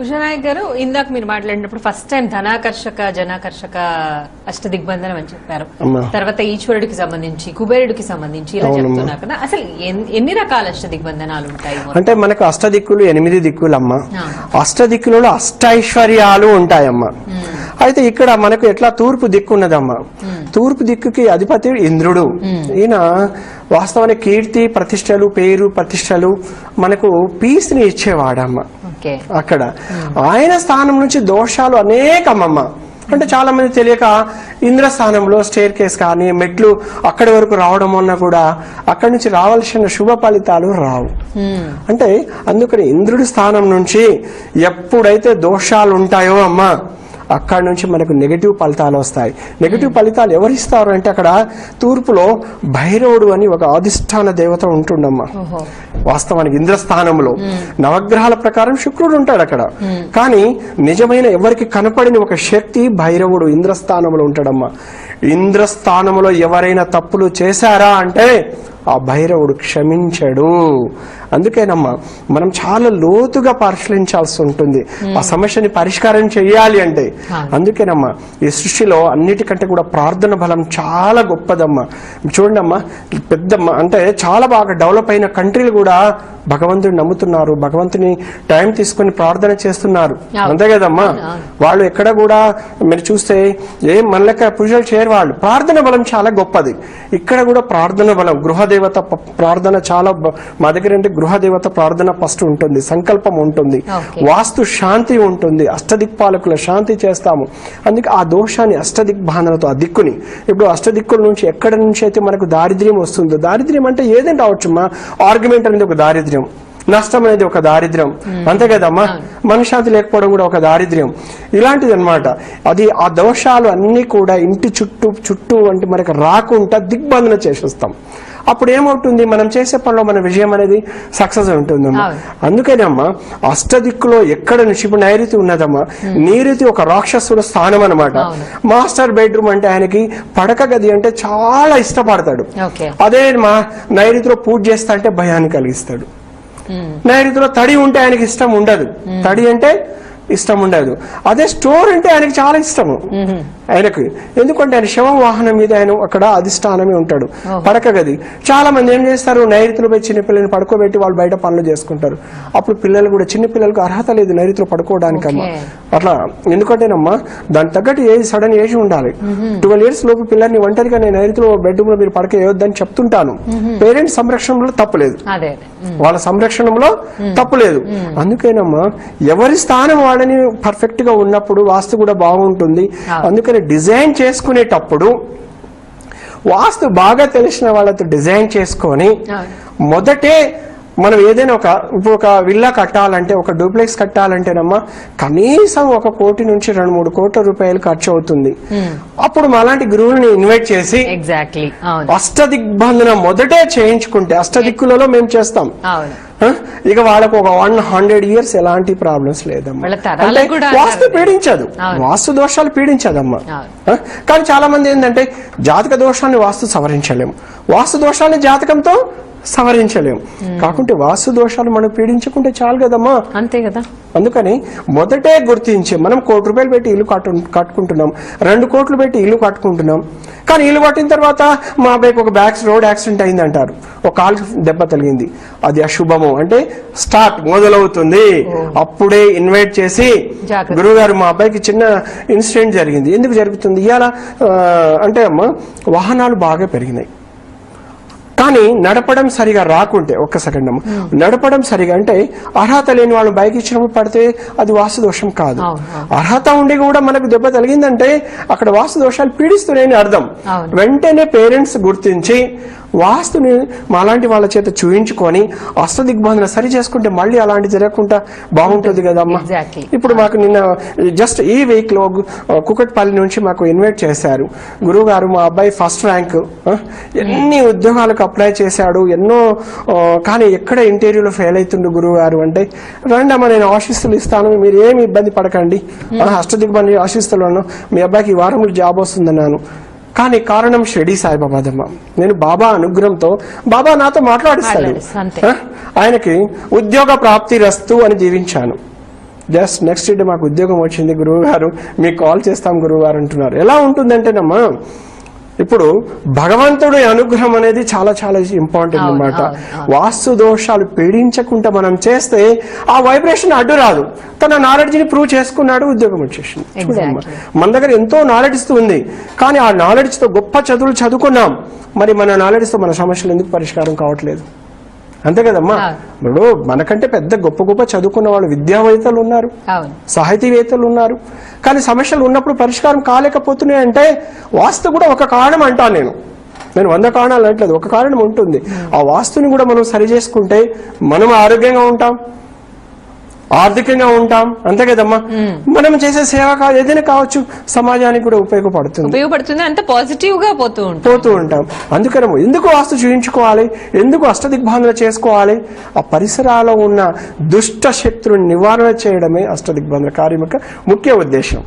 ఉషానాయక్ గారు, ఇందాక మీరు మాట్లాడినప్పుడు ఫస్ట్ టైం ధనాకర్షక జనాకర్షక అష్టదిగ్బంధనం అని చెప్పారు. తర్వాత ఈశ్వరుడికి సంబంధించి కుబేరుడికి సంబంధించి ఇలా చెప్తున్నారు కదా, అసలు ఎన్ని రకాల అష్టదిగ్బంధనాలు ఉంటాయి? అంటే మనకు అష్టదిక్కులు 8 దిక్కులమ్మ. అష్టదిక్కులలో అష్టైశ్వర్యాలు ఉంటాయమ్మా. అయితే ఇక్కడ మనకు ఎట్లా తూర్పు దిక్కు ఉన్నదమ్మా. తూర్పు దిక్కుకి అధిపతి ఇంద్రుడు. ఈయన వాస్తవానికి కీర్తి ప్రతిష్టలు, పేరు ప్రతిష్టలు, మనకు పీస్ ని ఇచ్చేవాడమ్మ. అక్కడ ఆయన స్థానం నుంచి దోషాలు అనేకమమ్మ. అంటే చాలా మంది తెలియక ఇంద్రస్థానంలో స్టేర్ కేస్ కానీ మెట్లు అక్కడి వరకు రావడం వల్ల కూడా అక్కడి నుంచి రావాల్సిన శుభ ఫలితాలు రావు. అంటే అందుకని ఇంద్రుడి స్థానం నుంచి ఎప్పుడైతే దోషాలు ఉంటాయో అమ్మ, అక్కడి నుంచి మనకు నెగటివ్ ఫలితాలు వస్తాయి. నెగటివ్ ఫలితాలు ఎవరిస్తారు అంటే అక్కడ తూర్పులో భైరవుడు అని ఒక అధిష్టాన దేవత ఉంటుండమ్మా. వాస్తవానికి ఇంద్రస్థానంలో నవగ్రహాల ప్రకారం శుక్రుడు ఉంటాడు అక్కడ, కానీ నిజమైన ఎవరికి కనపడిన ఒక శక్తి భైరవుడు ఇంద్రస్థానంలో ఉంటాడమ్మా. ఇంద్రస్థానంలో ఎవరైనా తప్పులు చేశారా అంటే ఆ భైరవుడు క్షమించడు. అందుకేనమ్మా మనం చాలా లోతుగా పరిశీలించాల్సి ఉంటుంది ఆ సమస్యని పరిష్కారం చేయాలి అంటే. అందుకేనమ్మా ఈ సృష్టిలో అన్నిటికంటే కూడా ప్రార్థన బలం చాలా గొప్పదమ్మా. చూడండి అమ్మా, పెద్ద అంటే చాలా బాగా డెవలప్ అయిన కంట్రీలు కూడా భగవంతుని నమ్ముతున్నారు, భగవంతుని టైం తీసుకుని ప్రార్థన చేస్తున్నారు. అంతే కదమ్మా. వాళ్ళు ఎక్కడ కూడా మీరు చూస్తే ఏం మనలక పూజలు చేయరు వాళ్ళు. ప్రార్థన బలం చాలా గొప్పది. ఇక్కడ కూడా ప్రార్థన బలం, గృహదేవత ప్రార్థన చాలా మా దగ్గర అంటే గృహదేవత ప్రార్థన ఫస్ట్ ఉంటుంది, సంకల్పం ఉంటుంది, వాస్తు శాంతి ఉంటుంది, అష్టదిక్పాలకుల శాంతి చేస్తాము. అందుకే ఆ దోషాన్ని అష్టదిగ్బాధనతో ఆ దిక్కుని, ఇప్పుడు అష్టదిక్కుల నుంచి ఎక్కడ నుంచి అయితే మనకు దారిద్ర్యం వస్తుందో, దారిద్ర్యం అంటే ఏదైనా రావచ్చమ్మా. ఆర్గ్యుమెంట్ అనేది ఒక దారిద్ర్యం, నష్టం అనేది ఒక దారిద్ర్యం, అంతే కదమ్మా. మనశ్శాంతి లేకపోవడం కూడా ఒక దారిద్ర్యం, ఇలాంటిది అనమాట. అది ఆ దోషాలు అన్ని కూడా ఇంటి చుట్టూ అంటే మనకు రాకుండా దిగ్బంధన చేసేస్తాం. అప్పుడు ఏమవుతుంది, మనం చేసే పనిలో మన విజయం అనేది సక్సెస్ ఉంటుందమ్మా. అందుకనేమ్మా అష్టదిక్కులో ఎక్కడ నుంచి ఇప్పుడు నైరుతి ఉన్నదమ్మా. నైరుతి ఒక రాక్షసుల స్థానం అనమాట. మాస్టర్ బెడ్రూమ్ అంటే ఆయనకి పడక గది అంటే చాలా ఇష్టపడతాడు. అదే మా నైరుతిలో పూజ చేస్తా అంటే భయాన్ని కలిగిస్తాడు. నైరుతిలో తడి ఉంటే ఆయనకి ఇష్టం ఉండదు, తడి అంటే ఇష్టం ఉండదు. అదే స్టోర్ అంటే ఆయనకి చాలా ఇష్టము ఆయనకు. ఎందుకంటే ఆయన శవ వాహనం మీద ఆయన అక్కడ అధిష్టానమే ఉంటాడు, పడక గది. చాలా మంది ఏం చేస్తారు, నైరుతిలో పోయి చిన్నపిల్లల్ని పడుకోబెట్టి వాళ్ళు బయట పనులు చేసుకుంటారు. అప్పుడు పిల్లలు కూడా, చిన్న పిల్లలకు అర్హత లేదు నైరుతిలో పడుకోవడానికమ్మా. అట్లా ఎందుకంటేనమ్మా దానికి తగ్గట్టు ఏజ్ సడన్ ఏజ్ ఉండాలి. 12 years లోపు పిల్లల్ని ఒంటరిగా నేను నైరుతిలో బెడ్రూమ్ లో మీరు పడకేయొద్దని చెప్తుంటాను. పేరెంట్స్ సంరక్షణలో తప్పులేదు, వాళ్ళ సంరక్షణలో తప్పులేదు. అందుకేనమ్మా ఎవరి స్థానం వాళ్ళని పర్ఫెక్ట్ గా ఉన్నప్పుడు వాస్తు కూడా బాగుంటుంది. అందుకని డిజైన్ చేసుకునేటప్పుడు వాస్తు బాగా తెలిసిన వాళ్ళతో డిజైన్ చేసుకొని మొదటే మనం ఏదైనా ఒక విల్లా కట్టాలంటే, ఒక డూప్లెక్స్ కట్టాలంటేనమ్మా కనీసం 1 కోటి నుంచి 2-3 కోట్ల రూపాయలు ఖర్చు అవుతుంది. అప్పుడు అలాంటి గురువుని ఇన్వైట్ చేసి అష్టదిగ్బంధన మొదటే చేయించుకుంటే, అష్టదిక్కులలో మేము చేస్తాం, ఇక వాళ్ళకు ఒక 100 years ఎలాంటి ప్రాబ్లమ్స్ లేదమ్మా. అంటే వాస్తు పీడించదు, వాస్తు దోషాలు పీడించదమ్మా. కానీ చాలా మంది ఏంటంటే జాతక దోషాన్ని వాస్తు సవరించలేము, వాస్తు దోషాన్ని జాతకంతో సవరించలేము. కాకుంటే వాస్తు దోషాలు మనం పీడించుకుంటే చాలు కదమ్మా. అంతే కదా. అందుకని మొదటే గుర్తించి మనం 1 కోటి రూపాయలు పెట్టి ఇల్లు కట్టుకుంటున్నాం, 2 కోట్లు పెట్టి ఇల్లు కట్టుకుంటున్నాం. కానీ ఇల్లు కట్టిన తర్వాత మా అబ్బాయికి ఒక రోడ్ యాక్సిడెంట్ అయింది అంటారు, ఒక కాలు దెబ్బ తగిలింది, అది అశుభము అంటే స్టార్ట్ మొదలవుతుంది. అప్పుడే ఇన్వైట్ చేసి, గురువుగారు మా అబ్బాయికి చిన్న ఇన్సిడెంట్ జరిగింది, ఎందుకు జరుగుతుంది ఇవాళ అంటే అమ్మా వాహనాలు బాగా పెరిగినాయి, కానీ నడపడం సరిగా రాకుంటే, ఒక్క సెకండ్ అమ్మ, నడపడం సరిగా అంటే అర్హత లేని వాళ్ళు బైక్ ఇచ్చినప్పుడు పడితే అది వాస్తు దోషం కాదు. అర్హత ఉండి కూడా మనకు దెబ్బ తగిలిందంటే అక్కడ వాస్తు దోషాలు పీడిస్తున్నాయని అర్థం. వెంటనే పేరెంట్స్ గుర్తించి వాస్తుని మాలాంటి వాళ్ళ చేత చూయించుకొని అష్టదిగ్బంధన సరి చేసుకుంటే మళ్ళీ అలాంటి జరగకుండా బాగుంటుంది కదమ్మా. ఇప్పుడు మాకు నిన్న జస్ట్ ఈ వీక్ లో కుకట్పల్లి నుంచి మాకు ఇన్వైట్ చేశారు, గురువు గారు మా అబ్బాయి ఫస్ట్ ర్యాంక్, ఎన్ని ఉద్యోగాలకు అప్లై చేశాడు, ఎన్నో, కానీ ఎక్కడ ఇంటర్వ్యూలో ఫెయిల్ అవుతుండు గురువు గారు అంటే, రండమ్మా నేను ఆశీస్సులు ఇస్తాను, మీరు ఏమి ఇబ్బంది పడకండి, అష్టదిగ్బంధన ఆశీస్సులను మీ అబ్బాయికి ఈ వారంలో జాబ్ వస్తుందన్నాను. కానీ కారణం షిరిడి సాయిబాబాదమ్మ. నేను బాబా అనుగ్రహంతో బాబా నాతో మాట్లాడిస్తాడు, ఆయనకి ఉద్యోగ ప్రాప్తి రస్తు అని దీవించాను. జస్ట్ నెక్స్ట్ డే మాకు ఉద్యోగం వచ్చింది గురువు గారు, మీకు కాల్ చేస్తాం గురువు గారు అంటున్నారు. ఎలా ఉంటుందంటేనమ్మా, ఇప్పుడు భగవంతుడి అనుగ్రహం అనేది చాలా చాలా ఇంపార్టెంట్ అన్నమాట. వాస్తు దోషాలు పీడించకుండా మనం చేస్తే ఆ వైబ్రేషన్ అడ్డు రాదు. తన నాలెడ్జ్ ని ప్రూవ్ చేసుకున్నాడు, ఉద్యోగం వచ్చేసింది. చూడమ్మా, మన దగ్గర ఎంతో నాలెడ్జ్ ఉంది, కానీ ఆ నాలెడ్జ్ తో గొప్ప చదువులు చదువుకున్నాం, మరి మన నాలెడ్జ్ తో మన సమస్యలు ఎందుకు పరిష్కారం కావట్లేదు? అంతే కదమ్మా. ఇప్పుడు మనకంటే పెద్ద గొప్ప గొప్ప చదువుకున్న వాళ్ళు, విద్యావేత్తలు ఉన్నారు, సాహితీవేత్తలు ఉన్నారు, కానీ సమస్యలు ఉన్నప్పుడు పరిష్కారం కాలేకపోతున్నాయి అంటే వాస్తు కూడా ఒక కారణం అంటాను నేను 100 కారణాలు అనట్లేదు, ఒక కారణం ఉంటుంది. ఆ వాస్తుని కూడా మనం సరి చేసుకుంటే మనం ఆరోగ్యంగా ఉంటాం, ఆర్థికంగా ఉంటాం. అంతే కదమ్మా. మనం చేసే సేవ ఏదైనా కావచ్చు, సమాజానికి కూడా ఉపయోగపడుతుంది, అంత పాజిటివ్ గా పోతూ ఉంటాం. అందుకని ఎందుకు వాస్తు చూయించుకోవాలి, ఎందుకు అష్టదిగ్బంధన చేసుకోవాలి? ఆ పరిసరాల్లో ఉన్న దుష్ట శక్తులను నివారణ చేయడమే అష్టదిగ్బంధన కార్యం యొక్క ముఖ్య ఉద్దేశం.